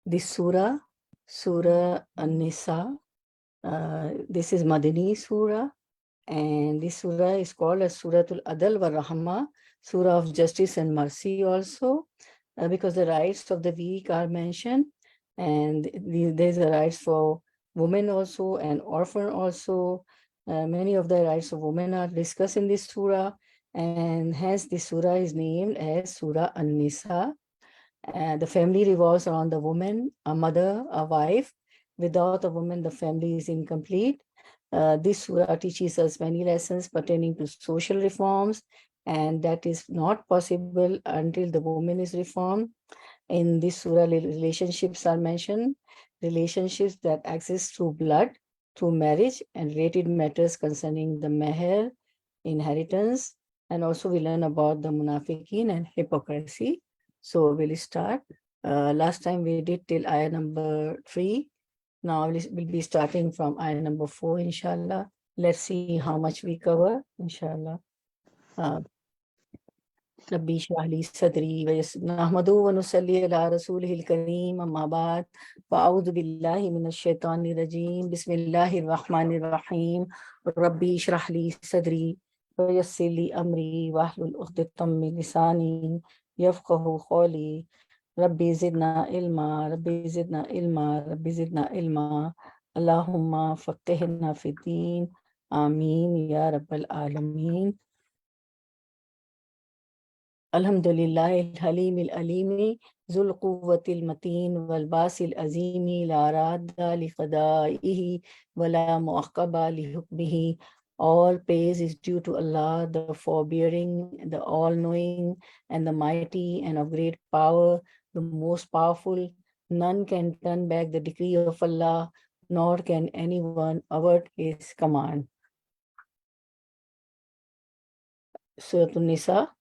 This Surah An-Nisa, this is Madani Surah, and this Surah is called as Suratul Adl wa Rahma, Surah of Justice and Mercy also, because the rights of the weak are mentioned, and there's the rights for women also and orphan also. Many of the rights of women are discussed in this Surah, and hence this Surah is named as Surah An-Nisa. The family revolves around the woman, a mother, a wife. Without a woman, the family is incomplete. This surah teaches us many lessons pertaining to social reforms, and that is not possible until the woman is reformed. In this surah, relationships are mentioned, relationships that exist through blood, through marriage, and related matters concerning the meher, inheritance, and also we learn about the munafiqeen and hypocrisy. So we'll start. Last time we did till ayah number 3. Now we'll be starting from ayah number 4, inshallah. Let's see how much we cover, inshallah. ربي اشرح لي صدري ويسر نحمده ونصلي على رسوله الكريم أما بعد فأعوذ بالله من الشيطان الرجيم بسم الله الرحمن الرحيم ربي اشرح لي صدري ويسر لي أمري واحلل عقدة من لساني يفقهوا قولي ربي زدنا علما ربي زدنا علما ربي زدنا علما اللهم فقهنا في الدين آمين يا رب العالمين. الحمد لله الحليم الأليم ذو القوة المتين والباس العظيم لا راد لقضائه ولا معقب لحكمه. All praise is due to Allah, the forbearing, the all-knowing, and the mighty, and of great power, the most powerful. None can turn back the decree of Allah, nor can anyone avert his command. Surah An-Nisa,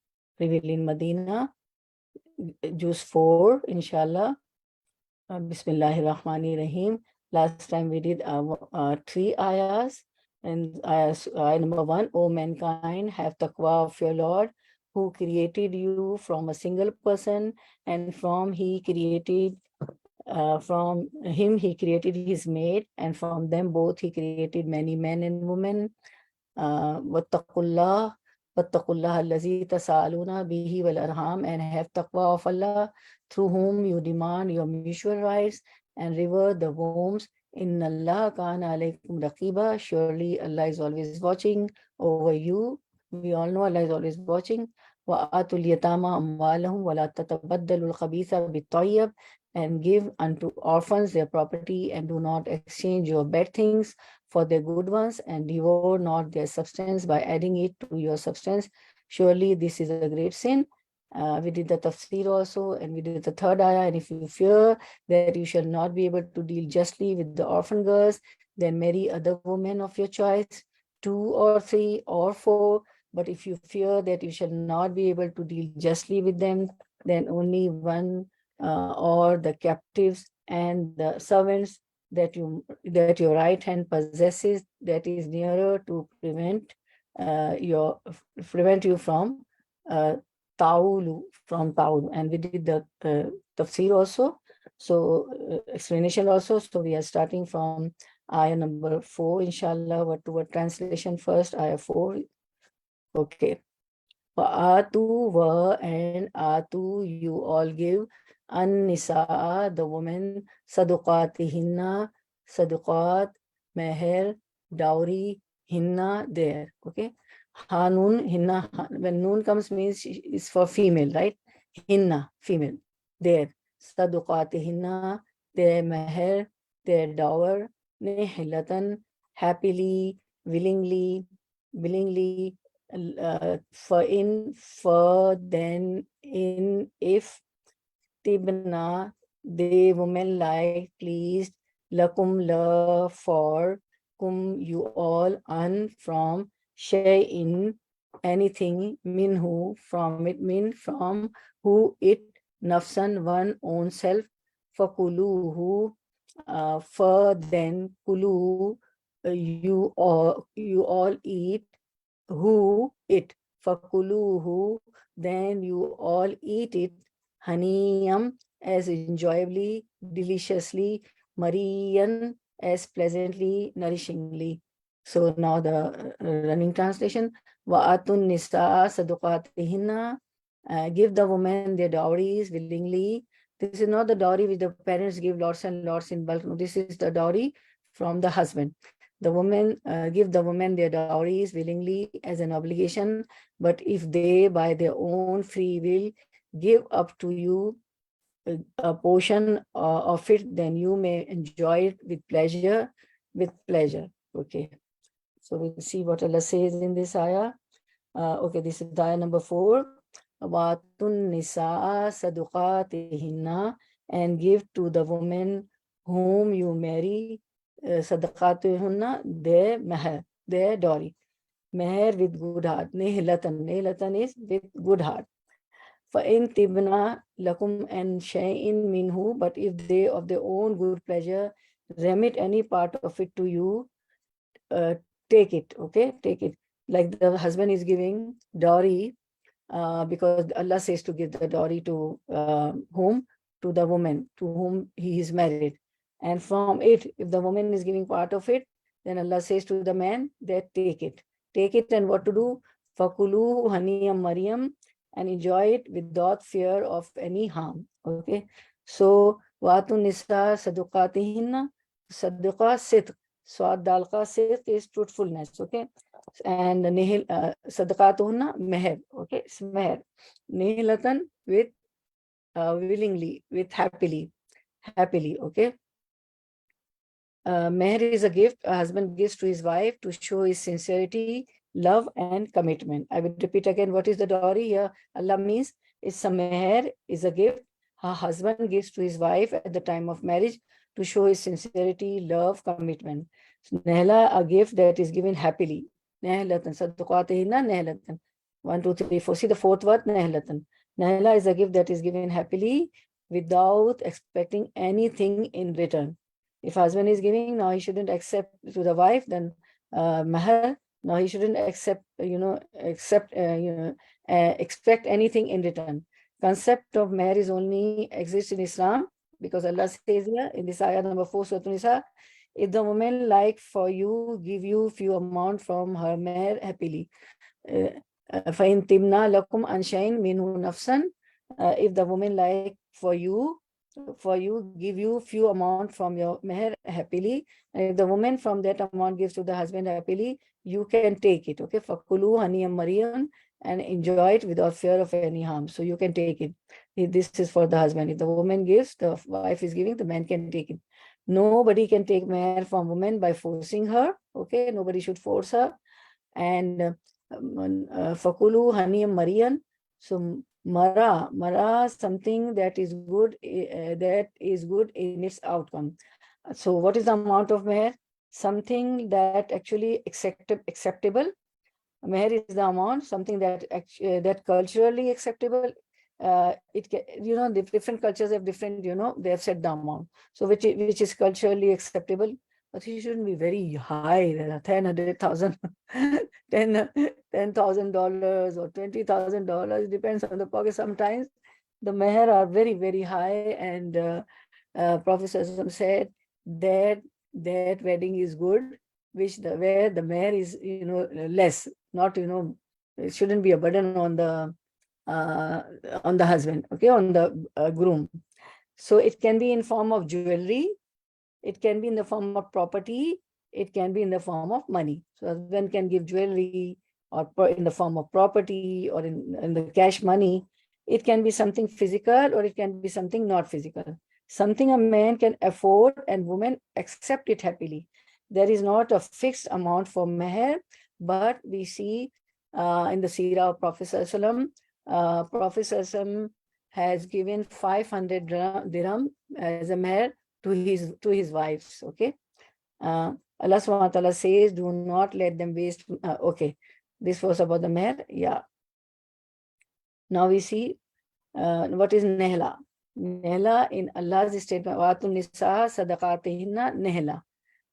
revealed in Medina, Juz 4, inshallah. Bismillahir Rahmanir Rahim. Last time we did 3 ayahs. And ayah number 1, O mankind, have taqwa of your Lord, who created you from a single person, and from him he created his mate, and from them both he created many men and women. Wattaqullah allazi tasaaluna bihi wal arham, and have taqwa of Allah, through whom you demand your mutual rights and revere the wombs. Inna Allah kana alaykum raqiba, surely Allah is always watching over you. We all know Allah is always watching. Wa atul yatama amwalahum wa la tatabaddalu al-khabitha bit-tayyib, and give unto orphans their property, and do not exchange your bad things for their good ones, and devour not their substance by adding it to your substance. Surely this is a great sin. We did the tafsir also, and we did the 3rd ayah. And if you fear that you shall not be able to deal justly with the orphan girls, then marry other women of your choice, 2 or 3 or 4. But if you fear that you shall not be able to deal justly with them, then only one, or the captives and the servants that your right hand possesses, that is nearer to prevent you from ta'ulu, and we did the tafsir also, so explanation also. So we are starting from ayah number 4, inshallah. What translation first? Ayah 4. Okay. Wa and atu, you all give an-nisa, the women, saduqatihinna, saduqat, meher, dowry, hinna, there. Okay. Hanun, hinna, when noon comes means is for female, right? Hinna, female, there. Saduqatihinna, their meher, their dower, nihilatan, happily, willingly, then in, if tibna, they women like, pleased, lakum, love, for, kum, you all, an, from, shay'in, anything, minhu, from it, min, from, who, it, nafsan, one, own self, fakuluhu, for, then, kulu, you all eat, who, it, fakuluhu, then you all eat it, haniyam, as enjoyably, deliciously, mariyan, as pleasantly, nourishingly. So now the running translation. Wa'atun nisa sadaqatihinna, give the women their dowries willingly. This is not the dowry which the parents give lots and lots in bulk. No, this is the dowry from the husband. The women give the women their dowries willingly as an obligation, but if they by their own free will give up to you a portion of it, then you may enjoy it with pleasure, Okay, so we'll see what Allah says in this ayah. Okay, this is ayah number 4. Watun nisaa sadaqatihinna, and give to the women whom you marry sadaqatihunna, their meher, their dowry. Meher with good heart. Nihlatan is with good heart. فَإِن تِبْنَا لَكُمْ أَنْ شَيْءٍ مِّنْهُ, but if they of their own good pleasure remit any part of it to you, take it, okay, take it. Like the husband is giving dowry, because Allah says to give the dowry to whom? To the woman to whom he is married. And from it, if the woman is giving part of it, then Allah says to the man that take it. Take it, and what to do? فَكُلُوهُ هَنِيًّا مَرِيًّا, and enjoy it without fear of any harm. Okay, so وَاتُ النِّسَاءَ صَدُقَاتِهِنَّ, صدقah sidq, swad dalqa sidq is truthfulness. Okay, and nihil sadaqatuhunna meher. Okay, it's meher. Nihilatan with willingly, with happily. Okay. Meher is a gift a husband gives to his wife to show his sincerity, love, and commitment. I will repeat again, what is the dowry here? Allah means it's a meher, is a gift a husband gives to his wife at the time of marriage to show his sincerity, love, commitment. So, nehla, a gift that is given happily. Nehlatan, sadaqatihinna nehlatan. 1, 2, 3, 4. See the fourth word, nehlatan. Nehla is a gift that is given happily without expecting anything in return. If husband is giving, now he shouldn't accept to the wife, then mahar, now he shouldn't accept, expect anything in return. Concept of mahar is only exists in Islam because Allah says here in this ayah number 4, Surah Nisa, if the woman like for you, give you few amount from her mahar happily. فَإِن تِبْنَا لَكُمْ عَنْ شَيْءٍ مِّنْهُ نَفْسًا, if the woman like for you, give you few amount from your meher happily, and if the woman from that amount gives to the husband happily, you can take it. Okay, fakulu haniyam mariyan, and enjoy it without fear of any harm. So you can take it. This is for the husband. If the woman gives, the wife is giving, the man can take it. Nobody can take meher from woman by forcing her. Okay, nobody should force her. And fakulu haniyam mariyan. So Mara, something that is good in its outcome. So what is the amount of meher? Something that actually acceptable. Meher is the amount, something that that culturally acceptable. It can, the different cultures have different, they have set the amount. So which is culturally acceptable. But it shouldn't be very high, $10,000, $10,000 or $20,000. Depends on the pocket. Sometimes the meher are very, very high, and Prophet said that wedding is good, where the meher is less, not it shouldn't be a burden on the husband, okay, on the groom. So it can be in form of jewelry. It can be in the form of property. It can be in the form of money. So husband can give jewelry, or in the form of property, or in the cash money. It can be something physical, or it can be something not physical. Something a man can afford and women accept it happily. There is not a fixed amount for meher, but we see in the seerah of Prophet Sallallahu Alaihi Wasallam has given 500 dirham as a meher to his wives. Okay, Allah subhanahu wa ta'ala says, do not let them waste. Okay, this was about the meher. Yeah, now we see what is nehla. Nehla in Allah's statement, Watun nisa sadaqatihinna nehla,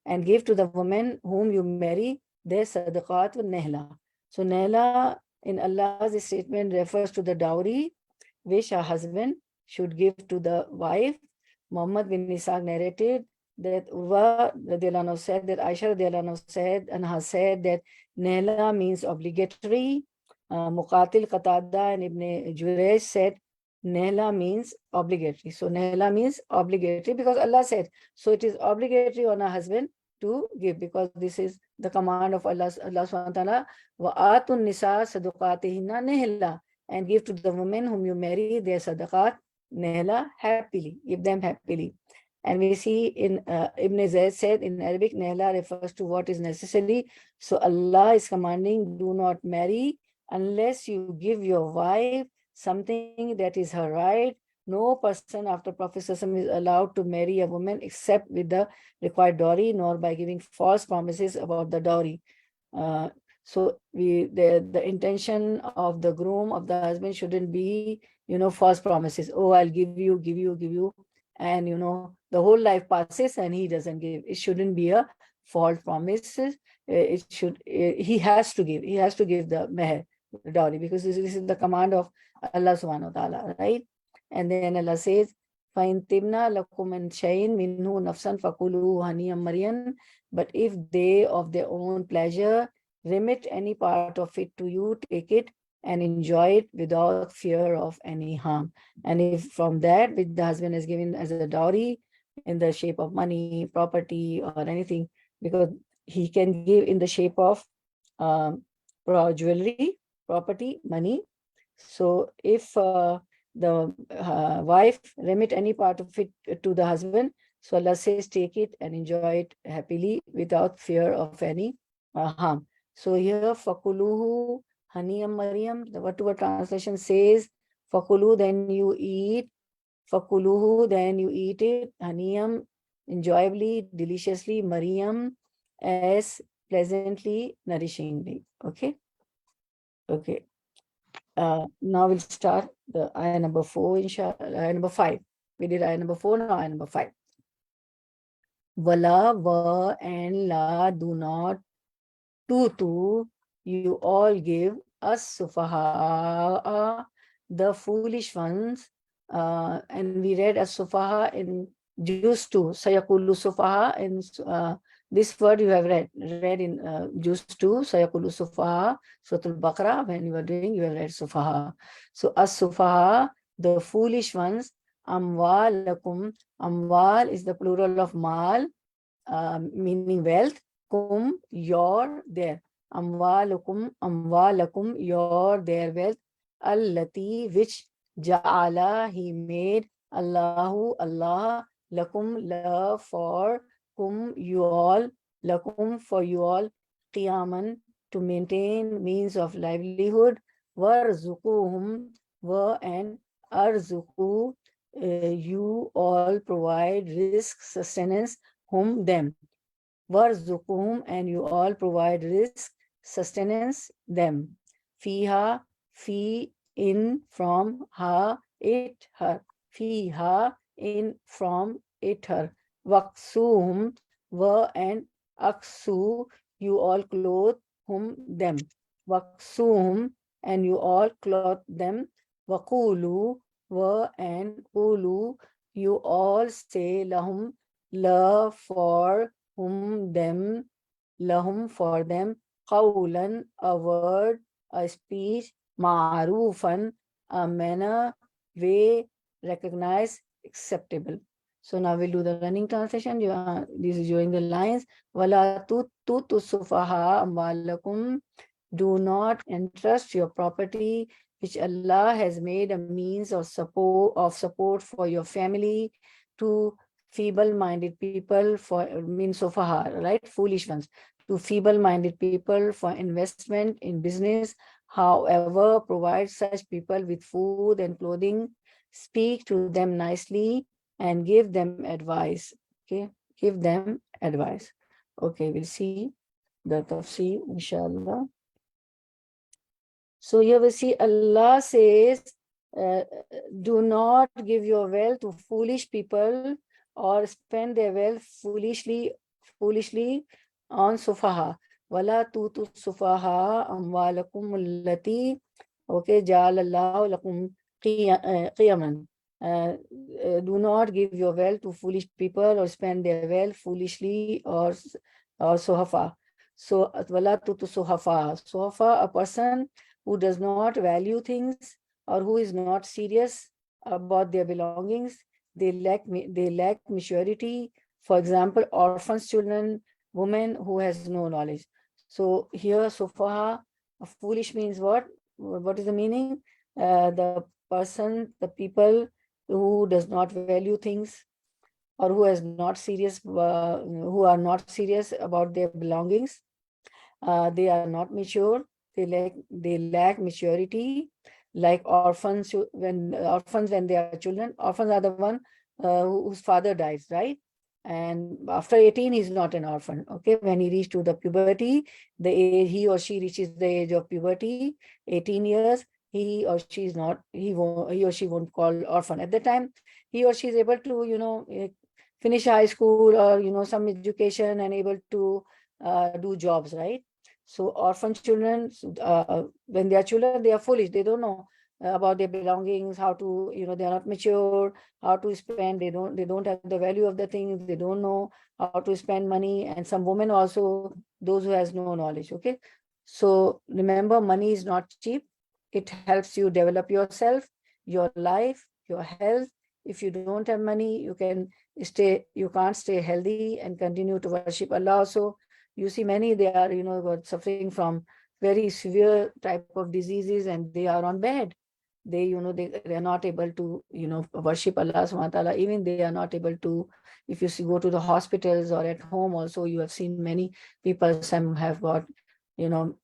and give to the women whom you marry their sadaqat wa nehla. So nehla in Allah's statement refers to the dowry which a husband should give to the wife. Muhammad bin Ishaq narrated that Urwa radiallahu anhu said that Aisha radiallahu anha said that Nehla means obligatory. Muqatil Qatada and Ibn Jurayj said Nehla means obligatory. So Nehla means obligatory because Allah said, so it is obligatory on a husband to give, because this is the command of Allah subhanahu wa ta'ala, وَآتُ النِّسَاءَ صَدُقَاتِهِنَّ نِهْلًا, and give to the women whom you marry their sadaqat nehla, happily, give them happily. And we see in Ibn Zayd said in Arabic, nehla refers to what is necessary. So Allah is commanding, do not marry unless you give your wife something that is her right. No person after Prophet ﷺ is allowed to marry a woman except with the required dowry, nor by giving false promises about the dowry. So the intention of the groom, of the husband, shouldn't be, false promises. Oh, I'll give you. And, the whole life passes and he doesn't give. It shouldn't be a false promise. He has to give the meher, the dowry, because this is the command of Allah subhanahu wa ta'ala, right? And then Allah says, فَإِن تِبْنَا لَكُمْ مِنْ شَيْءٍ مِنْهُ نَفْسًا فَكُلُوهُ هَنِيًّا مَرِيًّا. But if they of their own pleasure remit any part of it to you, take it and enjoy it without fear of any harm. And if from that which the husband has given as a dowry in the shape of money, property, or anything, because he can give in the shape of jewelry, property, money. So if the wife remit any part of it to the husband, so Allah says, take it and enjoy it happily without fear of any harm. So here, fakuluhu haniyam Maryam, the word-to-word translation says, fakulu, then you eat, fakuluhu, then you eat it, haniyam, enjoyably, deliciously, Maryam, as pleasantly, nourishingly. Okay. Now we'll start the ayah number 4, inshallah, ayah number 5. We did ayah number 4, now ayah number 5. Wala, wa, and la, do not, tu, you all give, as-sufaha, the foolish ones, and we read as-sufaha in Juz 2, sayakulu sufaha, and this word you have read in Juz 2, sayakulu sufaha, Surah Al-Baqarah, when you were doing, you have read sufaha. So as-sufaha, the foolish ones, amwalakum, amwal is the plural of mal, meaning wealth, kum, your, their, amwalakum, your, their wealth, allati, which, ja'ala, he made, Allahu, Allah, lakum, love, for, kum, you all, lakum, for you all, qiyaman, to maintain means of livelihood, warzuquhum, and arzuqu, you all provide risk, sustenance, whom, them, warzuquhum, and you all provide risk, sustenance, them, fiha, fi, in, from, ha, it, her, fiha, in, from, it, her, waqsuhum, wa, and aksu, you all clothe, whom, them, waqsuhum, and you all clothe them, waqulu, wa, and ulu, you all say, lahum, love, for, whom, them, lahum, for them, qawlan, a word, a speech, ma'arufan, a manner, way, recognized, acceptable. So now we'll do the running translation. This is during the lines. Wala tutu sufaha amwalakum, do not entrust your property which Allah has made a means of support for your family, to feeble-minded people, for means sufaha, right? Foolish ones. To feeble-minded people for investment in business. However, provide such people with food and clothing. Speak to them nicely and give them advice. Okay, give them advice. Okay, we'll see the tafsir, inshallah. So here we see Allah says, do not give your wealth to foolish people or spend their wealth foolishly on sufaha. Wala tutu sufaha amwalakum allati, okay, ja'alallahu lakum qiyaman. Do not give your wealth to foolish people or spend their wealth foolishly or sohafa. So wala tu sohafa. Sohafa, a person who does not value things or who is not serious about their belongings. They lack maturity. For example, orphans children, women who has no knowledge. So here sofaha, foolish means what? What is the meaning? The person, the people who does not value things or who is not serious, who are not serious about their belongings. They are not mature. They lack maturity. Like orphans, when they are children, orphans are the one whose father dies, right? And after 18, he's not an orphan. Okay, when he reaches to the puberty, the age he or she reaches the age of puberty, 18 years, he or she is not. He or she won't call orphan. At the time, he or she is able to, finish high school or some education and able to do jobs, right? So orphan children, when they are children, they are foolish. They don't know about their belongings, how to, they are not mature, how to spend. They don't have the value of the things. They don't know how to spend money. And some women also, those who has no knowledge. Okay. So remember, money is not cheap. It helps you develop yourself, your life, your health. If you don't have money, you can't stay healthy and continue to worship Allah. Also, you see many, they are, suffering from very severe type of diseases and they are on bed. They are not able to, worship Allah subhanahu wa ta'ala. Even they are not able to, if you go to the hospitals or at home also, you have seen many people, some have got,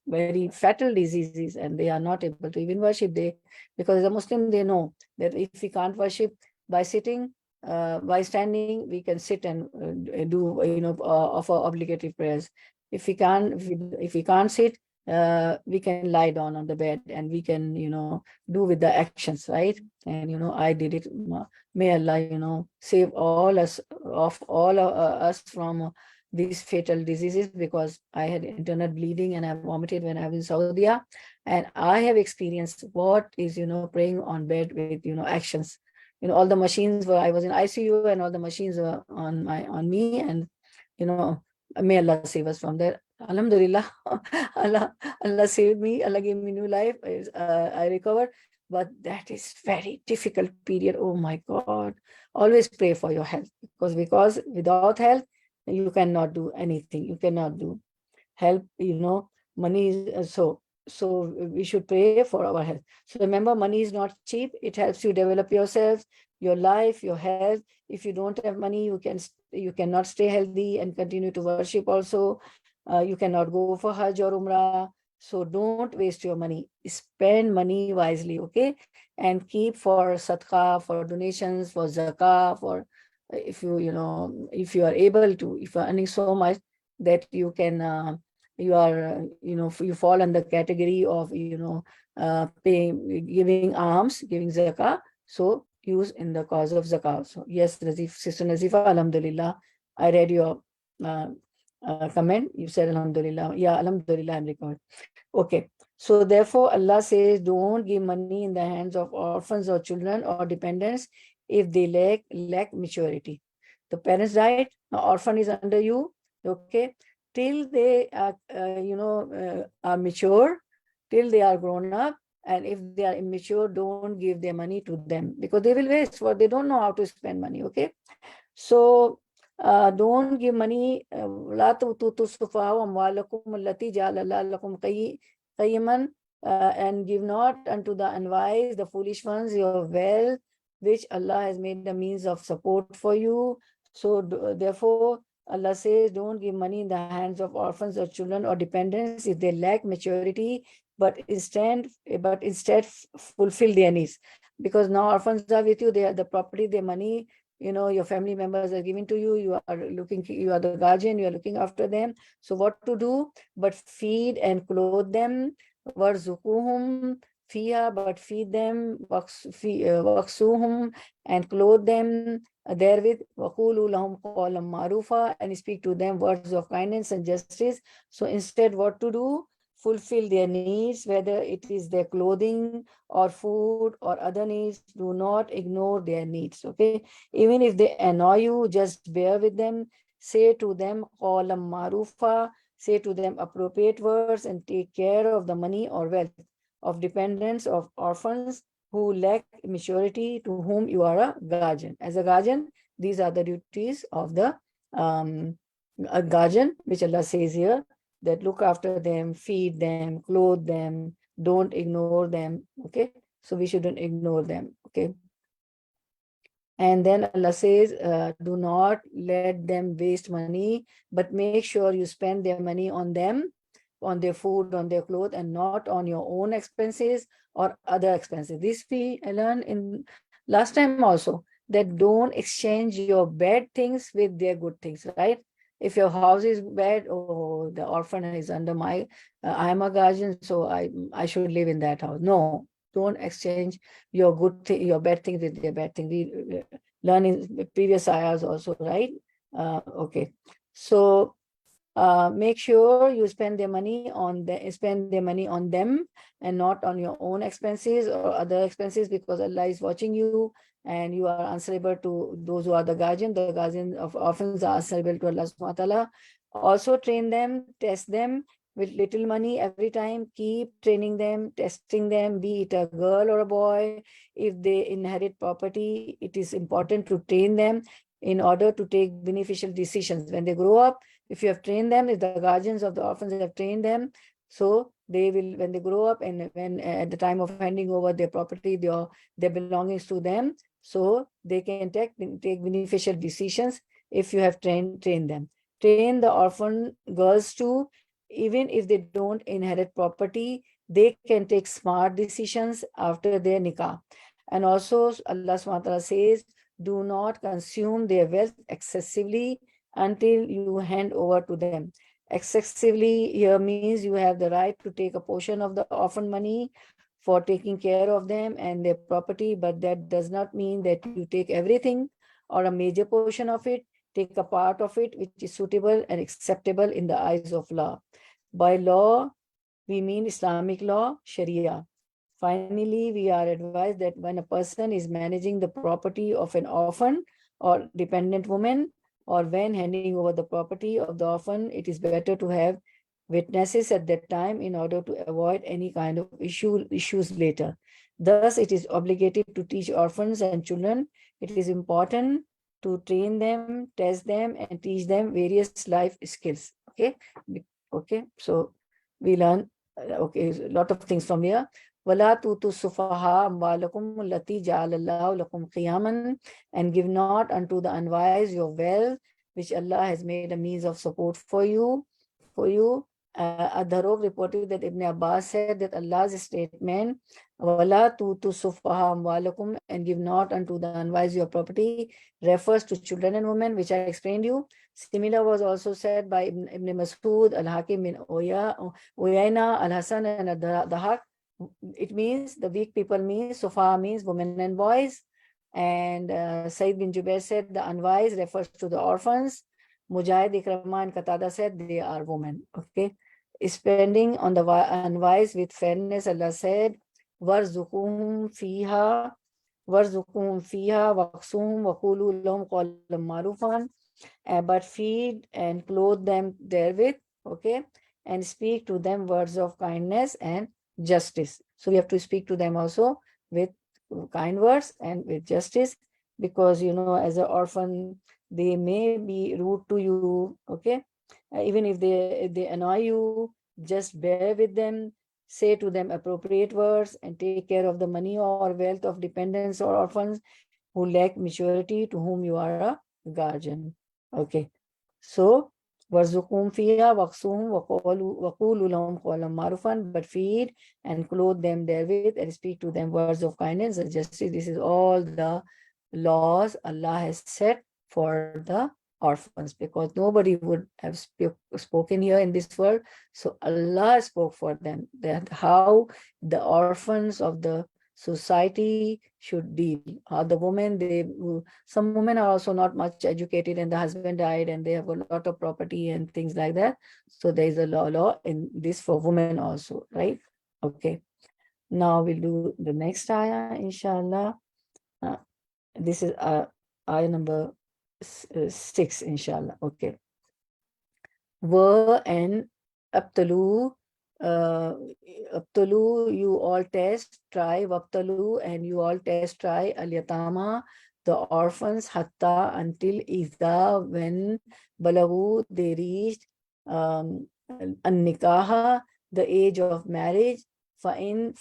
very fatal diseases and they are not able to even worship. Because as a Muslim, they know that if we can't worship by sitting, by standing, we can sit and do, offer obligatory prayers. If we can't sit, we can lie down on the bed and we can, do with the actions, right? And, I did it. May Allah, save all us from these fatal diseases, because I had internal bleeding and I vomited when I was in Saudi, and I have experienced what is, praying on bed with, actions. All the machines were, I was in ICU and all the machines were on me, and, may Allah save us from that. Alhamdulillah, Allah saved me. Allah gave me new life. I recovered, but that is very difficult period. Oh my God! Always pray for your health, because without health, you cannot do anything. You cannot do help. Money is so we should pray for our health. So remember, money is not cheap. It helps you develop yourself, your life, your health. If you don't have money, you cannot stay healthy and continue to worship also. You cannot go for Hajj or Umrah. So don't waste your money. Spend money wisely, okay? And keep for sadaqah, for donations, for zakah, for if you are able to, if you are earning so much that you can, you fall in the category of, paying, giving alms, giving zakah. So use in the cause of zakah. So yes, Sister Nazifa, alhamdulillah, I read your comment. You said alhamdulillah. Yeah, alhamdulillah, I'm recovered. Okay. So therefore, Allah says, don't give money in the hands of orphans or children or dependents if they lack maturity. The parents died, the orphan is under you, okay, till they are, are mature, till they are grown up. And if they are immature, don't give their money to them, because they will waste, for they don't know how to spend money, okay? So don't give money, لا تؤتوا السفهاء أموالكم التي جعل الله لكم قيما, and give not unto the unwise, the foolish ones, your wealth, which Allah has made the means of support for you. So therefore, Allah says, don't give money in the hands of orphans or children or dependents if they lack maturity, but instead fulfill their needs. Because now orphans are with you, they are the property, their money, your family members are giving to you, you are the guardian, you are looking after them. So what to do? But feed and clothe them. وَارْزُقُوهُمْ فِيهَا, but feed them, وَاكْسُوهُمْ, and clothe them therewith. وَقُولُوا لَهُمْ قَوْلًا مَعْرُوفًا, and speak to them words of kindness and justice. So instead, what to do? fulfill their needs, whether it is their clothing or food or other needs. Do not ignore their needs. Okay, even if they annoy you, just bear with them. Say to them qawlan ma'rufa, say to them appropriate words, and take care of the money or wealth of dependents, of orphans who lack maturity, to whom you are a guardian. As a guardian, these are the duties of the a guardian, which Allah says here, that look after them, feed them, clothe them, don't ignore them. Okay, so we shouldn't ignore them. Okay, and then Allah says, do not let them waste money, but make sure you spend their money on them, on their food, on their clothes, and not on your own expenses or other expenses. This we learned in last time also, that don't exchange your bad things with their good things, right? If your house is bad, oh, the orphan is under my, I am a guardian, so I should live in that house. No, don't exchange your good thing, your bad things with their bad thing. We learn in previous ayahs also, right? Okay, so make sure you spend their money on them and not on your own expenses or other expenses, because Allah is watching you and you are answerable to those who are the guardian. The guardian of orphans are answerable to Allah subhanahu wa ta'ala. Also train them, test them with little money every time. Keep training them, testing them, be it a girl or a boy. If they inherit property, it is important to train them in order to take beneficial decisions when they grow up. If you have trained them, if the guardians of the orphans have trained them, so they will, when they grow up and when at the time of handing over their property, their belongings to them, so they can take beneficial decisions if you have trained them. Train the orphan girls too. Even if they don't inherit property, they can take smart decisions after their nikah. And also Allah subhanahu wa ta'ala says, do not consume their wealth excessively until you hand over to them. Excessively here means you have the right to take a portion of the orphan money for taking care of them and their property, but that does not mean that you take everything or a major portion of it. Take a part of it which is suitable and acceptable in the eyes of law. By law, we mean Islamic law, Sharia. Finally, we are advised that when a person is managing the property of an orphan or dependent woman, or when handing over the property of the orphan, it is better to have witnesses at that time in order to avoid any kind of issues later. Thus, it is obligated to teach orphans and children. It is important to train them, test them, and teach them various life skills. Okay, so we learn a lot of things from here. وَلَا تُؤْتُوا السُّفَهَاءَ أَمْوَالَكُمُ الَّتِي جَعَلَ اللَّهُ لَكُمْ قِيَامًا, and give not unto the unwise your wealth, which Allah has made a means of support for you. Ad-Darog reported that Ibn Abbas said that Allah's statement, وَلَا تُؤْتُوا السُّفَهَاءَ أَمْوَالَكُمْ, and give not unto the unwise your property, refers to children and women, which I explained you. Similar was also said by Ibn Mas'ud, Al-Hakim bin Uyayna, Al-Hasan, and Ad-Dahak. It means the weak people means Sufa means women and boys. And Sayyid bin Jubair said the unwise refers to the orphans. Mujahid, Ikramah, and Qatada said they are women. Okay, spending on the unwise with fairness, Allah said, warzuquhum fiha waqsuhum wa qulu lahum qawlan ma'rufan, but feed and clothe them therewith. Okay, and speak to them words of kindness and justice. So we have to speak to them also with kind words and with justice, because as an orphan they may be rude to you. Okay, even if they annoy you, just bear with them, say to them appropriate words, and take care of the money or wealth of dependents or orphans who lack maturity, to whom you are a guardian. Okay, so warzuqhum fiha waqsuhum wa qulu lahum qawlan ma'rufan, but feed and clothe them therewith and speak to them words of kindness and justice. This is all the laws Allah has set for the orphans, because nobody would have spoken here in this world. So Allah spoke for them, that how the orphans of the society should deal. The women, some women are also not much educated, and the husband died and they have a lot of property and things like that. So there is a law in this for women also, right? Okay. Now we'll do the next ayah, inshallah. This is ayah number 6, inshallah. Okay. And abtalu, you all test, try, wabtalu, and you all test, try, al-yatama, the orphans, hatta, until, idha, when, balagu, they reached, an-nikaha, the age of marriage, fa'in,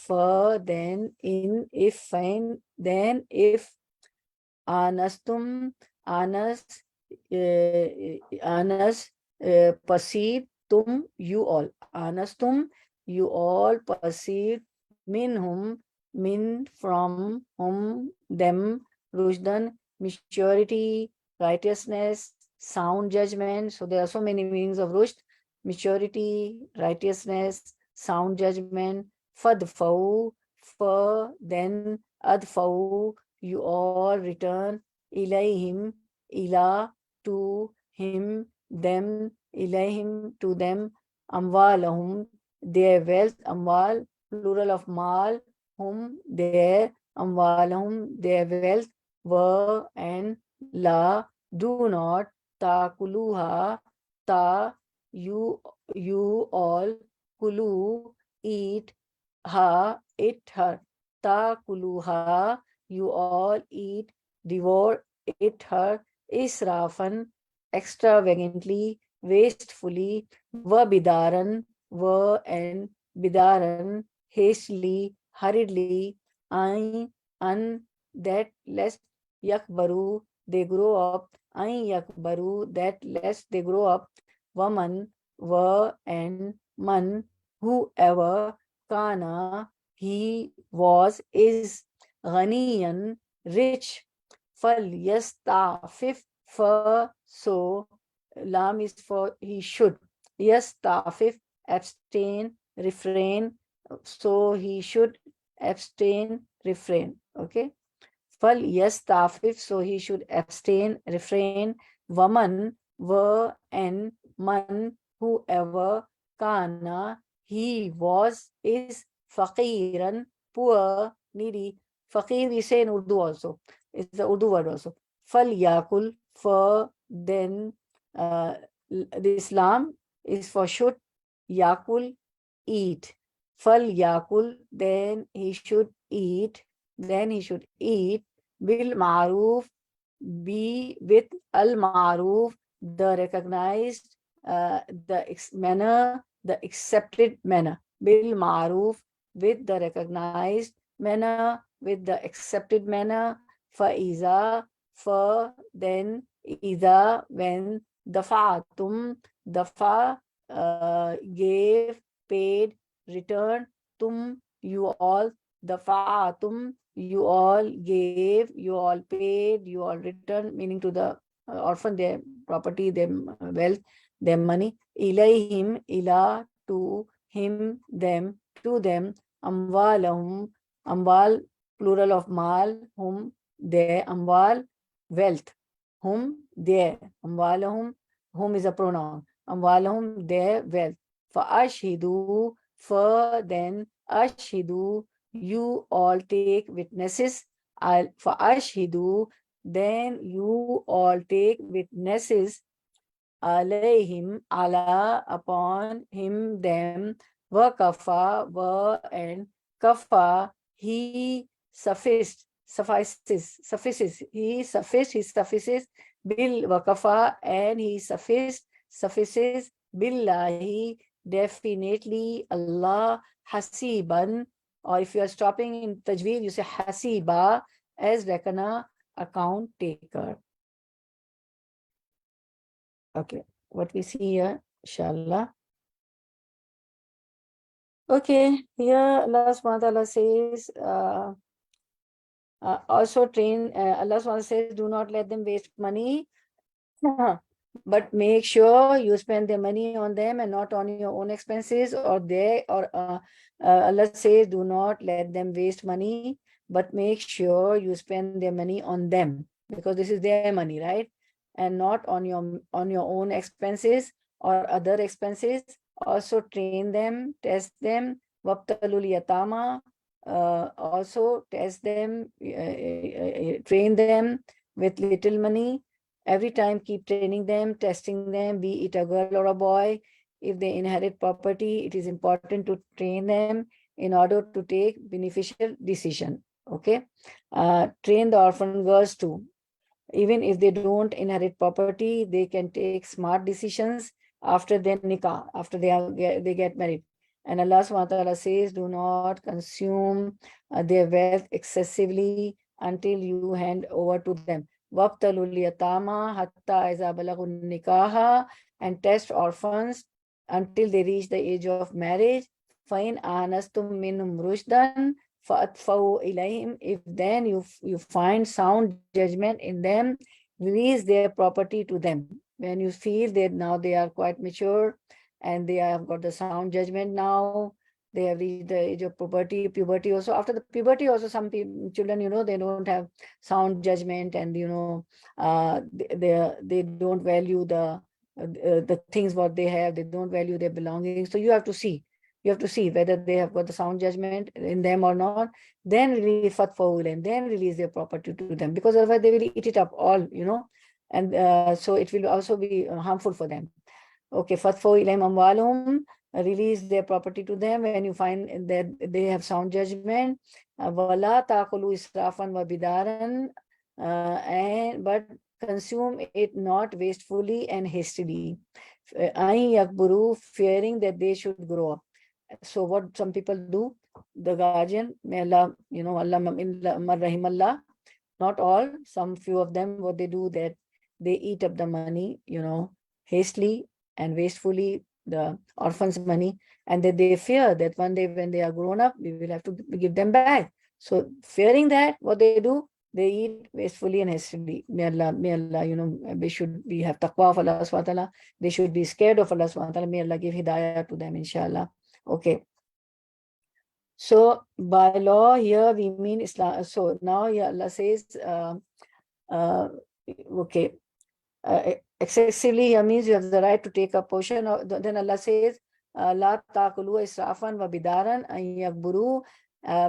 then, in, if, fa'in, then, if, anastum, anas, perceive, tum, you all, anastum, you all perceive, minhum, from whom, them, rushdan, maturity, righteousness, sound judgment. So there are so many meanings of rushd: maturity, righteousness, sound judgment. Fadfau, then, adfau, you all return, ilayhim, ila, to him, them, ilayhim, to them, amwalahum, their wealth, amwal, plural of mal, hum, their, amwalahum, their wealth, wa, and, la, do not, takuluha, you all, kulu, eat, it, her, takuluha, you all eat, devour it, her, israfan, extravagantly, wastefully, bidaran, and bidaran, hastily, hurriedly, that lest yakbaru, they grow up, yakbaru, that lest they grow up, waman, and man, whoever, kana, he was, is, ghaniyan, rich, falyastafif, so lam is for he should, yastafif, abstain, refrain, so he should abstain, refrain. Okay, falyastafif, so he should abstain, refrain, waman, and man, whoever, kana, he was, is, faqiran, poor, needy. Faqir we say in Urdu also. It's the Urdu word also. Fal yakul, for, then, the Islam is for should, yakul, eat. Fal yakul, then he should eat, bil ma'ruf, be with al ma'ruf, the recognized, manner, the accepted manner. Bil ma'ruf, with the recognized manner, with the accepted manner. Fa'iza, then, iza, when, dafa'atum, dafa, gave, paid, returned, tum, you all, dafa'atum, you all gave, you all paid, you all returned, meaning to the orphan their property, their wealth, their money. Ilayhim, ila, to him, them, to them, amwalahum, amwal, plural of mal, whom, their, amwal, wealth, whom, their, amwalahum, whom is a pronoun, amwalahum, their wealth. Fa'ashhidu, then, ashhidu, you all take witnesses, fa'ashhidu, then you all take witnesses, alayhim, ala, upon him, them, wa kafa, and kafa, he suffices, he suffices, bil wakafa, and he suffices, billahi, definitely, Allah, hasiban, or if you are stopping in tajweed, you say hasiba, as reckoner, account taker. Okay, what we see here, inshallah. Okay, here Allah subhanahu wa ta'ala says, also train, Allah subhanahu wa ta'ala says, do not let them waste money, but make sure you spend their money on them and not on your own expenses, or Allah says, do not let them waste money, but make sure you spend their money on them, because this is their money, right? And not on your own expenses or other expenses. Also train them, test them. Wabtalul yatama, also test them, train them with little money. Every time keep training them, testing them, be it a girl or a boy. If they inherit property, it is important to train them in order to take beneficial decision. Okay. Train the orphan girls too. Even if they don't inherit property, they can take smart decisions after their nikah, after they get married. And Allah subhanahu wa ta'ala says, do not consume their wealth excessively until you hand over to them. وَابْتَلُوا الْيَتَامَى حَتَّى إِذَا بَلَغُوا النِّكَاحَ, and test orphans until they reach the age of marriage. فَإِنْ آنَسْتُم مِّنْهُمْ رُشْدًا فَأَدْفَعُوا إِلَيْهِمْ, if then you find sound judgment in them, release their property to them. When you feel that now they are quite mature and they have got the sound judgment now, they have reached the age of puberty also. After the puberty also, some children, they don't have sound judgment, and they don't value the things what they have. They don't value their belongings. So you have to see whether they have got the sound judgment in them or not. Then release fatfa'ul, and then release their property to them, because otherwise they will eat it up all, and so it will also be harmful for them. Okay, fatfa'u ilayhim amwalum, release their property to them when you find that they have sound judgment. Wala taqulu israfan wa bidaran, but consume it not wastefully and hastily. Ay yakburu, fearing that they should grow up. So what some people do, the guardian, may Allah, Allah rahim Allah, not all, some few of them, what they do, that they eat up the money, hastily and wastefully, the orphans' money, and that they fear that one day when they are grown up, we will have to give them back. So fearing that, what they do, they eat wastefully and hastily. May Allah, we have taqwa of Allah subhanahu wa ta'ala. They should be scared of Allah subhanahu wa ta'ala. May Allah give hidayah to them, inshallah. Okay. So by law here we mean Islam. So now Allah says, okay, excessively here means you have the right to take a portion of. Then Allah says, La taqulu israfan wa bidaran an yakburu,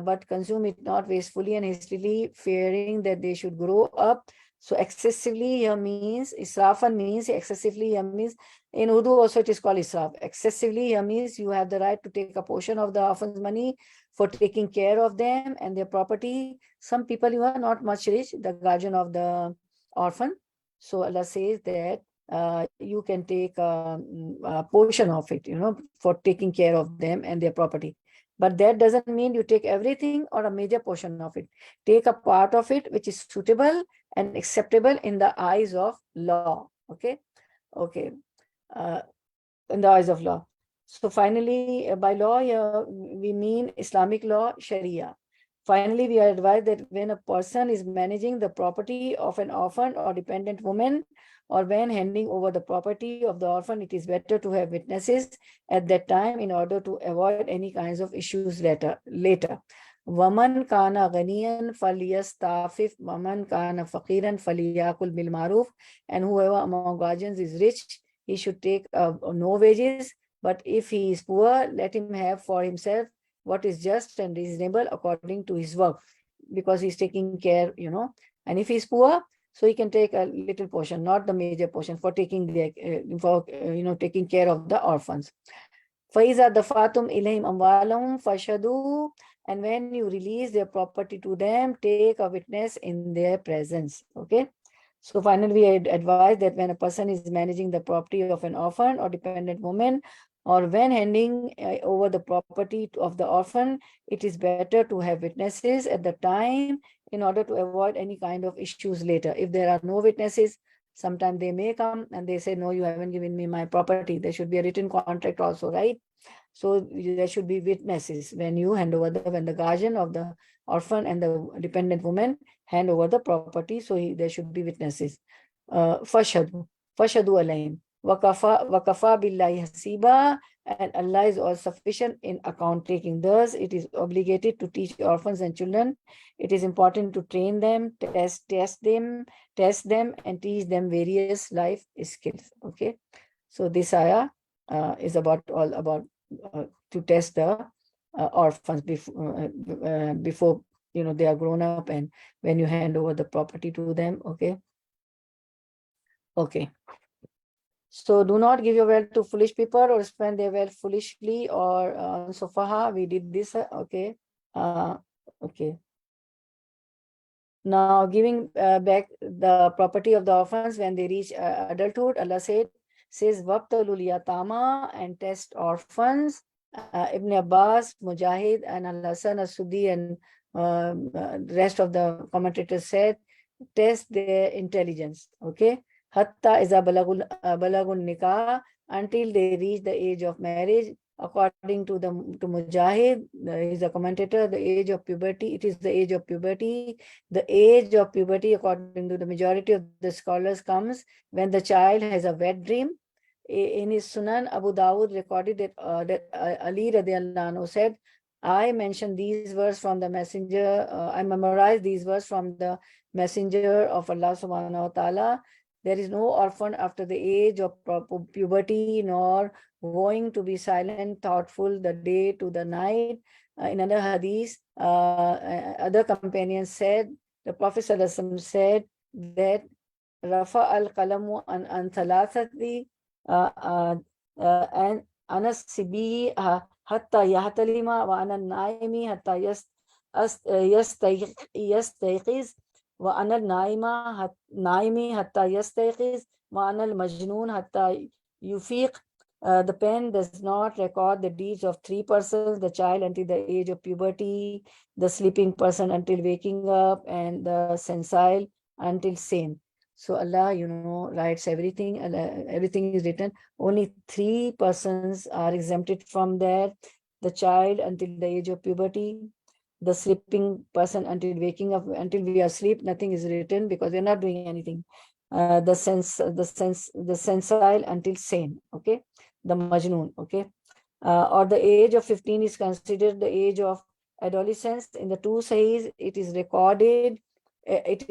but consume it not wastefully and hastily, fearing that they should grow up. So excessively here means, israfan means excessively here means, in Urdu also it is called israf. Excessively here means you have the right to take a portion of the orphan's money for taking care of them and their property. Some people, you are not much rich, the guardian of the orphan. So Allah says that you can take a portion of it, for taking care of them and their property. But that doesn't mean you take everything or a major portion of it. Take a part of it which is suitable and acceptable in the eyes of law. Okay. In the eyes of law. So finally, by law here, we mean Islamic law, Sharia. Finally, we are advised that when a person is managing the property of an orphan or dependent woman, or when handing over the property of the orphan, it is better to have witnesses at that time in order to avoid any kinds of issues later. Waman kana ghaniyan falyastafif, waman kana faqiran falyakul bil ma'ruf, and whoever among guardians is rich, he should take no wages, but if he is poor, let him have for himself what is just and reasonable according to his work, because he's taking care, and if he's poor, so he can take a little portion, not the major portion, for taking taking care of the orphans. فَإِذَا دَفَعْتُمْ إِلَيْهِمْ أَمْوَالَهُمْ فَاشْهَدُوا, and when you release their property to them, take a witness in their presence. Okay. So finally, we advise that when a person is managing the property of an orphan or dependent woman, or when handing over the property of the orphan, it is better to have witnesses at the time in order to avoid any kind of issues later. If there are no witnesses, sometimes they may come and they say, no, you haven't given me my property. There should be a written contract also, right? So there should be witnesses when you hand over when the guardian of the orphan and the dependent woman hand over the property. So there should be witnesses. Fashhadu alayhim. وَكَفَى بِاللَّهِ حَسِيبًا, and Allah is all sufficient in account taking. Thus, it is obligated to teach orphans and children. It is important to train them, test them, and teach them various life skills. Okay, so this ayah is all about to test the orphans before they are grown up, and when you hand over the property to them. Okay. So do not give your wealth to foolish people or spend their wealth foolishly or sufaha. We did this. Okay. Now giving back the property of the orphans when they reach adulthood. Allah says wabtalul yatama, and test orphans. Ibn Abbas, Mujahid, and Al-Hasan al-Suddi, and rest of the commentators said, test their intelligence. Okay. Hatta iza balagun nikah, until they reach the age of marriage. According to Mujahid, is a commentator, the age of puberty. It is the age of puberty. The age of puberty, according to the majority of the scholars, comes when the child has a wet dream. In his Sunan, Abu Dawud recorded that Ali radiallahu anhu said, I mentioned these verses from the messenger. I memorized these verses from the messenger of Allah subhanahu wa ta'ala. There is no orphan after the age of puberty, nor going to be silent, thoughtful the day to the night. In another hadith, other companions said, the Prophet ﷺ said that Rafa al-Qalamu an thalathati and anas sibi hatta yahtalima wa ana naimi hatta yastayqiz wa ana naimi hatta yastayqiz wa ana al-majnoon hatta yufiq. The pen does not record the deeds of three persons: the child until the age of puberty, the sleeping person until waking up, and the sensile until sane. So Allah, writes everything. Everything is written. Only three persons are exempted from that: the child until the age of puberty, the sleeping person until waking up. Until we are asleep, nothing is written because we are not doing anything. The sensile until sane. Okay. The majnoon, okay, or the age of 15 is considered the age of adolescence. In the two Sahihs, it is recorded that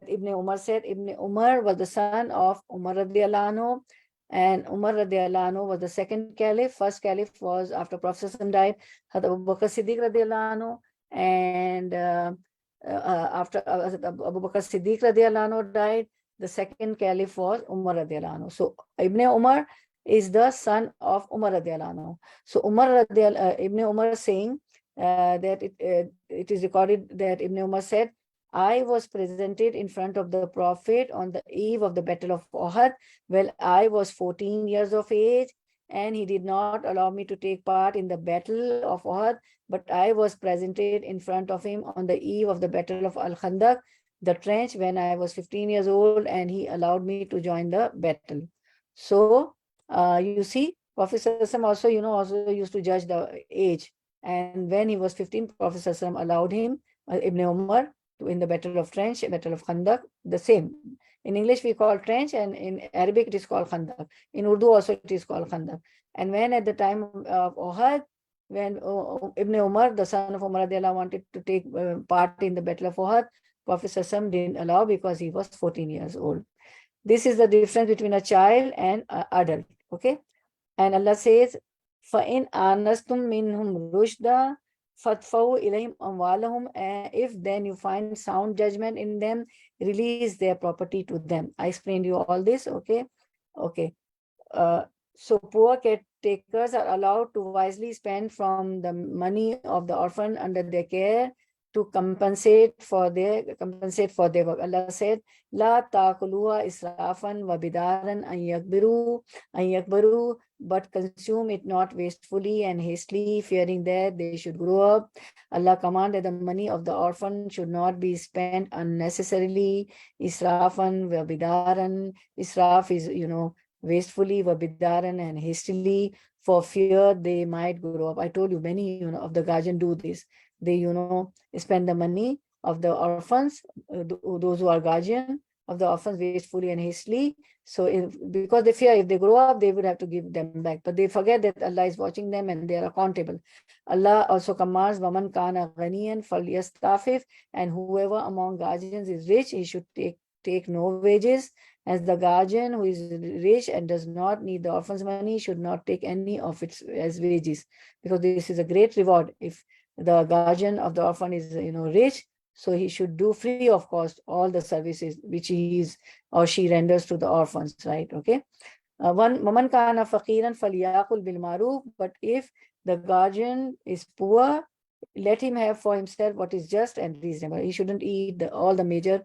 Ibn Umar said, Ibn Umar was the son of Umar radiallahu anhu, and Umar radiallahu anhu was the second caliph. First caliph was after Prophet died, had Abu Bakr Siddiq radiallahu anhu, and after Abu Bakr Siddiq radiallahu anhu died, the second caliph was Umar radiallahu anhu. So Ibn Umar is the son of Umar radiallahu anhu. So Ibn Umar saying that it is recorded that Ibn Umar said, I was presented in front of the Prophet on the eve of the Battle of Uhud. Well, I was 14 years of age, and he did not allow me to take part in the Battle of Uhud, but I was presented in front of him on the eve of the Battle of Al-Khandaq, the trench, when I was 15 years old, and he allowed me to join the battle. So you see, Prophet also, also used to judge the age. And when he was 15, Prophet allowed him, Ibn Umar, to in the Battle of Trench, Battle of Khandaq, the same. In English, we call trench, and in Arabic, it is called Khandaq. In Urdu also, it is called Khandaq. And when at the time of Uhud, when Ibn Umar, the son of Umar, wanted to take part in the Battle of Uhud, Prophet didn't allow because he was 14 years old. This is the difference between a child and an adult. Okay. And Allah says, فَإِنْ آنَسْتُمْ مِنْهُمْ رُشْدًا فَادْفَعُوا إِلَيْهِمْ أَمْوَالَهُمْ. If then you find sound judgment in them, release their property to them. I explained you all this. Okay. So poor caretakers are allowed to wisely spend from the money of the orphan under their care to compensate for their work. Allah said, La taquluha israfan wa bidaran an yakbaru, but consume it not wastefully and hastily, fearing that they should grow up. Allah commanded the money of the orphan should not be spent unnecessarily. Israfan wa bidaran. Israf is, wastefully, wa bidaran, and hastily, for fear they might grow up. I told you many, of the guardians do this. They, spend the money of the orphans, those who are guardian, of the orphans wastefully and hastily. So because they fear if they grow up, they would have to give them back. But they forget that Allah is watching them and they are accountable. Allah also commands, وَمَنْ كَانَ غَنِيًّا فَلْيَسْتَعْفِفْ, and whoever among guardians is rich, he should take no wages. As the guardian who is rich and does not need the orphan's money should not take any of it as wages, because this is a great reward. If the guardian of the orphan is rich, so he should do free of cost all the services which he is or she renders to the orphans, right? Okay. وَمَنْ كَانَ فَقِيرًا فَلْيَأْكُلْ بِالْمَعْرُوفِ, but if the guardian is poor, let him have for himself what is just and reasonable. He shouldn't eat all the major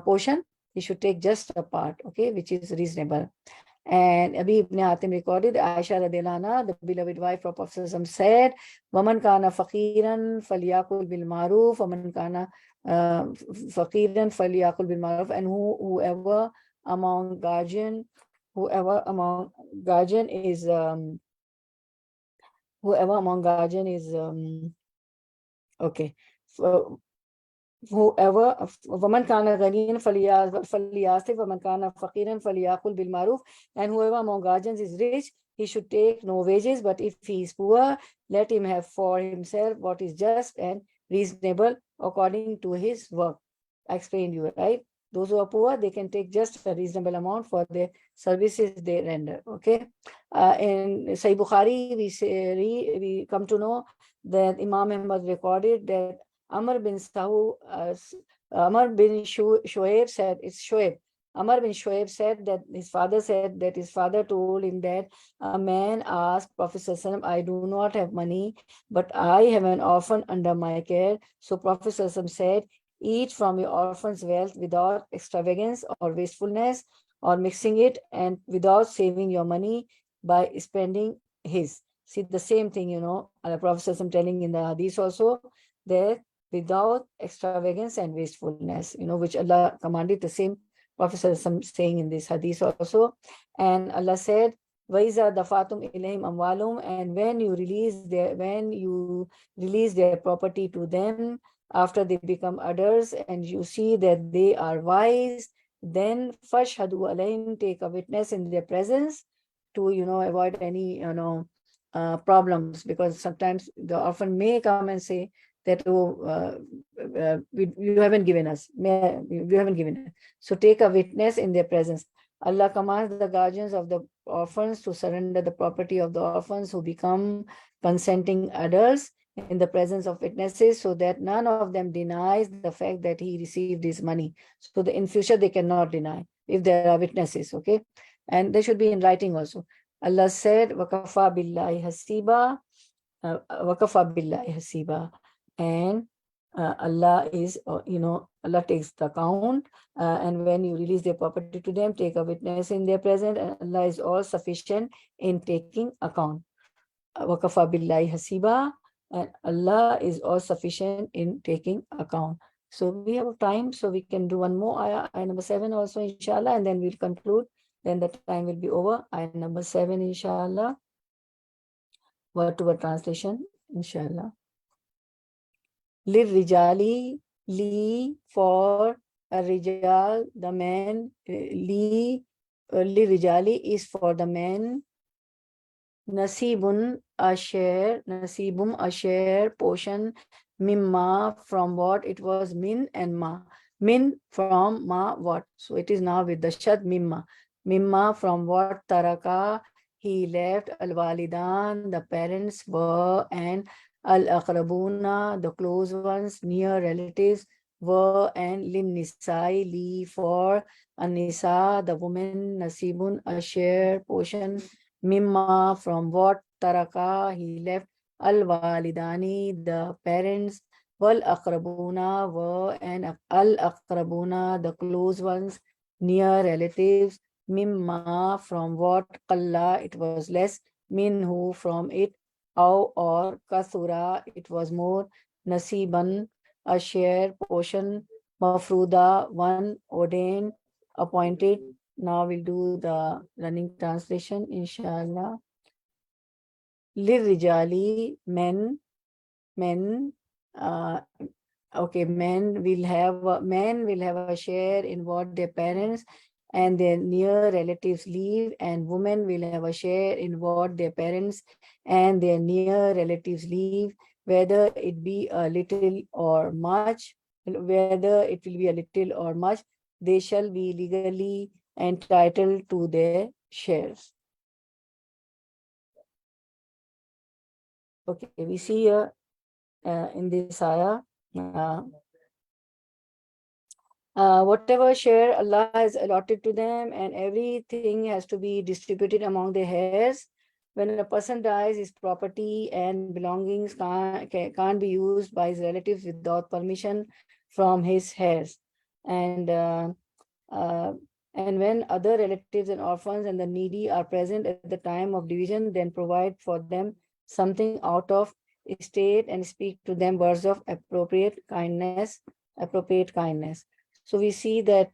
portion. He should take just a part, okay, which is reasonable. And Abi ibn Hatim recorded, Aisha radiallahu anha, the beloved wife of Prophet said, وَمَنْ كَانَ فَقِيرًا فَلْيَأْكُلْ بِالْمَعْرُوفِ وَمَنْ كَانَ فَقِيرًا فَلْيَأْكُلْ بِالْمَعْرُوفِ, and whoever among guardian is okay. So, whoever, وَمَنْ كَانَ غَنِيًّا فَلْيَأْكُلْ وَمَنْ كَانَ فَقِيرًا فَلْيَأْكُلْ بِالْمَعْرُوفِ, and whoever among guardians is rich, he should take no wages, but if he is poor, let him have for himself what is just and reasonable according to his work. I explained you, right? Those who are poor, they can take just a reasonable amount for the services they render, okay? In Sahih Bukhari, we come to know that Imam Ahmad recorded that Amr bin Shuaib said, it's Shuaib. Amr bin Shuaib said that his father told him that a man asked Prophet ﷺ, I do not have money, but I have an orphan under my care. So Prophet ﷺ said, eat from your orphan's wealth without extravagance or wastefulness or mixing it, and without saving your money by spending his. See, the same thing, the Prophet ﷺ telling in the hadith also, that without extravagance and wastefulness, which Allah commanded, the same Prophet ﷺ saying in this hadith also. And Allah said, وَإِذَا دَفَعْتُمْ إِلَيْهِمْ أَمْوَالُهُمْ, and when you release their property to them after they become adults, and you see that they are wise, then فَاشْهَدُوا عَلَيْهِمْ, take a witness in their presence to avoid any problems, because sometimes the orphan may come and say that you haven't given us, so take a witness in their presence. Allah commands the guardians of the orphans to surrender the property of the orphans who become consenting adults in the presence of witnesses, so that none of them denies the fact that he received his money. So that in future they cannot deny if there are witnesses, okay? And they should be in writing also. Allah said, وَكَفَى بِاللَّهِ حَسِيبًا, وَكَفَى بِاللَّهِ حَسِيبًا, and Allah is, Allah takes the account, and when you release their property to them, take a witness in their presence, and Allah is all sufficient in taking account. وَكَفَى بِاللَّهِ حَسِيبًا, and Allah is all sufficient in taking account. So we have time, so we can do one more ayah number 7 also, inshallah, and then we'll conclude. Then the time will be over. Ayah number 7, inshallah. Word to word translation, inshallah. Lirijali, li, for a rijal, the man. Lirijali is for the man. Nasibun, a share. Nasibum, a share, portion. Mimma, from what. It was min and ma. Min, from, ma, what. So it is now with the shad, mimma. Mimma, from what. Taraka, he left. Al-walidan, the parents were, and al-aqrabuna, the close ones, near relatives were, and lin-nisai, li, for an-nisa, the woman, nasibun, a share, portion, mimma, from what, taraka, he left, al-walidani, the parents, wal-aqrabuna, were, and al-aqrabuna, the close ones, near relatives, mimma, from what, qalla, it was less, minhu, from it, or kathura, it was more, nasiban, a share, portion, mafruda, one, ordained, appointed. Now we'll do the running translation, inshallah. Lirijali, men, Okay, men will have a share in what their parents and their near relatives leave, and women will have a share in what their parents and their near relatives leave, whether it be a little or much, whether it will be a little or much, they shall be legally entitled to their shares. Okay, we see here in this ayah, whatever share Allah has allotted to them, and everything has to be distributed among their heirs. When a person dies, his property and belongings can't be used by his relatives without permission from his heirs. And when other relatives and orphans and the needy are present at the time of division, then provide for them something out of estate and speak to them words of appropriate kindness. So we see that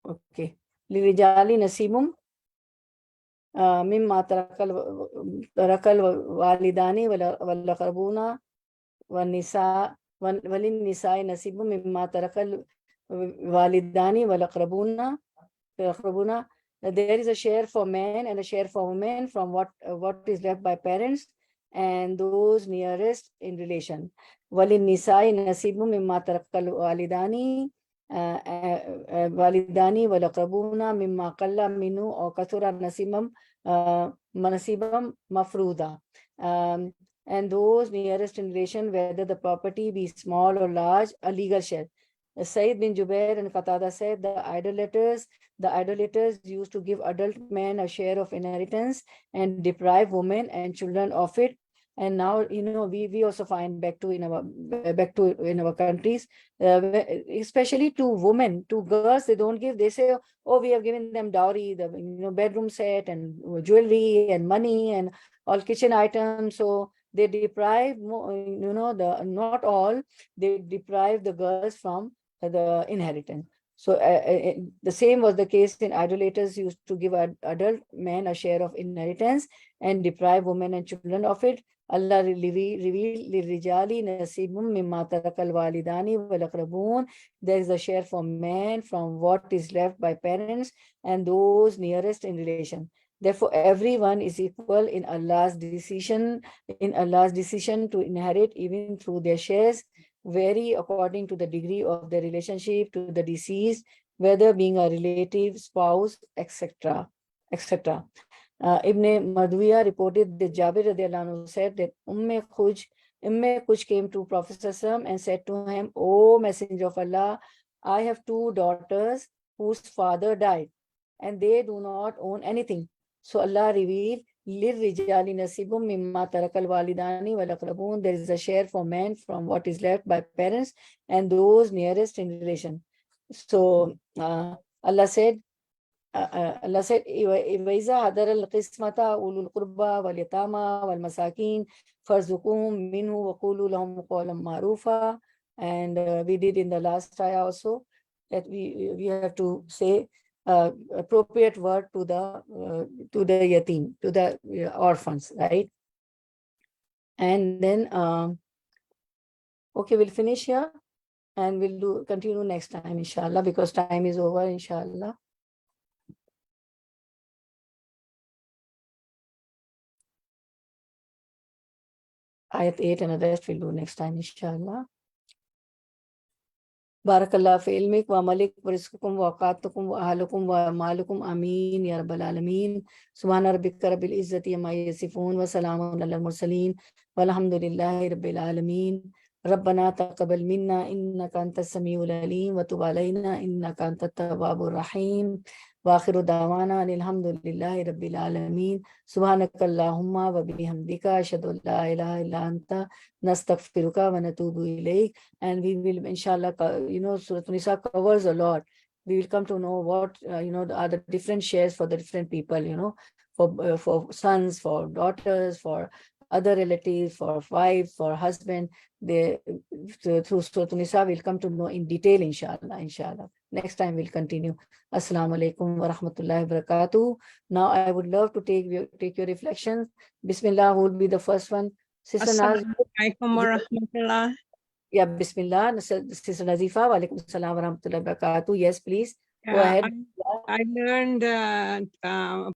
okay, lirijali nasibum mimma tarakal walidani wal aqrabuna wan nisa walin nisai nasibum mimma tarakal walidani wal aqrabuna. There is a share for men and a share for women from what is left by parents and those nearest in relation. Walin nisai nasibum mimma tarakal walidani walidani wal aqrabuna mimma qalla minhu aw kathura nasibam mafruda. And those nearest in relation, whether the property be small or large, a legal share. Sayyid bin Jubair and Qatada said the idolaters used to give adult men a share of inheritance and deprive women and children of it. And now, we also find back to in our countries, especially to women, to girls, they don't give. They say, oh, we have given them dowry, the bedroom set and jewelry and money and all kitchen items. So they deprive, not all, they deprive the girls from the inheritance. So the same was the case in idolaters used to give adult men a share of inheritance and deprive women and children of it. Allah revealed lirijali nasibum mimma tarakal walidani wal aqrabun. There is a share for men from what is left by parents and those nearest in relation. Therefore, everyone is equal in Allah's decision to inherit, even through their shares vary according to the degree of their relationship to the deceased, whether being a relative, spouse, etc. Ibn Madhuya reported that Jabir radiallahu anhu said that Umm Khuj came to Prophet and said to him, O Messenger of Allah, I have two daughters whose father died, and they do not own anything. So Allah revealed, لِلرِّجَالِ نَصِيبٌ مِّمَّا تَرَكَ الْوَالِدَانِ وَالْأَقْرَبُونَ. There is a share for men from what is left by parents and those nearest in relation. So Allah said, وَإِذَا حَضَرَ الْقِسْمَةَ أُولُو الْقُرْبَى وَالْيَتَامَى وَالْمَسَاكِينَ فَارْزُقُوهُم مِّنْهُ وَقُولُوا لَهُمْ قَوْلًا مَعْرُوفًا. And we did in the last ayah also that we have to say appropriate word to the yatim, to the orphans, right? And then okay, we'll finish here and we'll continue next time, inshallah, because time is over, inshallah. Ayat 8 and the rest we'll do next time, inshallah. Barakallah fi ilmik wa malik wa rizqukum wa awqatukum wa ahlukum wa malukum. Ameen ya rabbal alameen. Subhana rabbika rabbil izzati amma yasifun wa salamun alal mursaleen walhamdulillahi rabbil alameen. ربنا تقبل منا إنك أنت السميع العليم وتب علينا إنك أنت التواب الرحيم وآخر دعوانا أن الحمد لله رب العالمين. سبحانك اللهم وبحمدك أشهد أن لا إله إلا أنت نستغفرك ونتوب إليك. And we will, inshallah, Surah Nisa covers a lot. We will come to know what are the different shares for the different people, for sons, for daughters, for other relatives, for wives, for husband. Through Surah Nisa we'll come to know in detail, inshallah. Next time we'll continue. Assalamu alaikum wa rahmatullahi wa barakatuh. Now I would love to take your reflections. Bismillah, who will be the first one? Sister Naz, Assalamualaikum warahmatullah. yeah, Bismillah. Sister Nazifa, Walaikum Assalam wa rahmatullahi wa barakatuh. Yes, please. Go ahead. I learned